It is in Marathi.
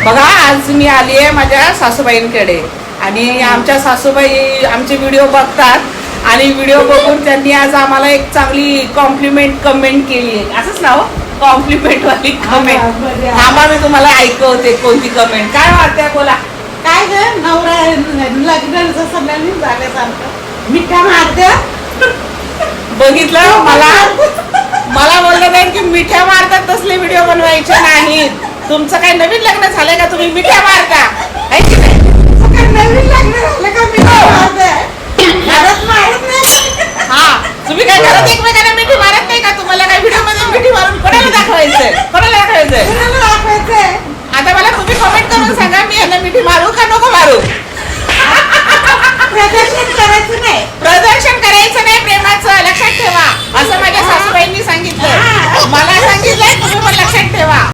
बघा आज मी आली आहे माझ्या सासूबाईंकडे आणि आमच्या सासूबाई आमचे व्हिडिओ बघतात आणि व्हिडिओ बघून त्यांनी आज आम्हाला एक चांगली कॉम्प्लिमेंट कमेंट केली आहे. असंच ना हो, कॉम्प्लिमेंट वाली कमेंट. आम्हा मी तुम्हाला ऐकवते कोणती कमेंट. काय वाटतंय बोला. काय ग नवरा लग्नाचं सगळ्यांनी झाल्यासारखं मिठा मारते. बघितलं मला बोललं नाही की मिठ्या मारतात तसले व्हिडिओ बनवायचे नाहीत. तुमचं काही नवीन लग्न झालंय का तुम्ही मिठ्या मारता आहे की नाही? नवीन लग्न झालं का मिठा मारते. घरात मारत नाही. हा तुम्ही काय घरात एकमेकांना मिठी मारत नाही का? तुम्हाला काय व्हिडिओ मध्ये मिठी मारून कोणाला दाखवायचंय? कोणाला दाखवायचंय? कुणाला दाखवायचंय? आता मला तुम्ही कमेंट करून सांगा मी यांना मिठी मारू का नको मारू. प्रदर्शन करायचं नाही. प्रदर्शन करायचं नाही प्रेमाचं, लक्षात ठेवा. असं माझ्या सासूबाईंनी सांगितलं, मला सांगितलंय, तुम्ही पण लक्षात ठेवा.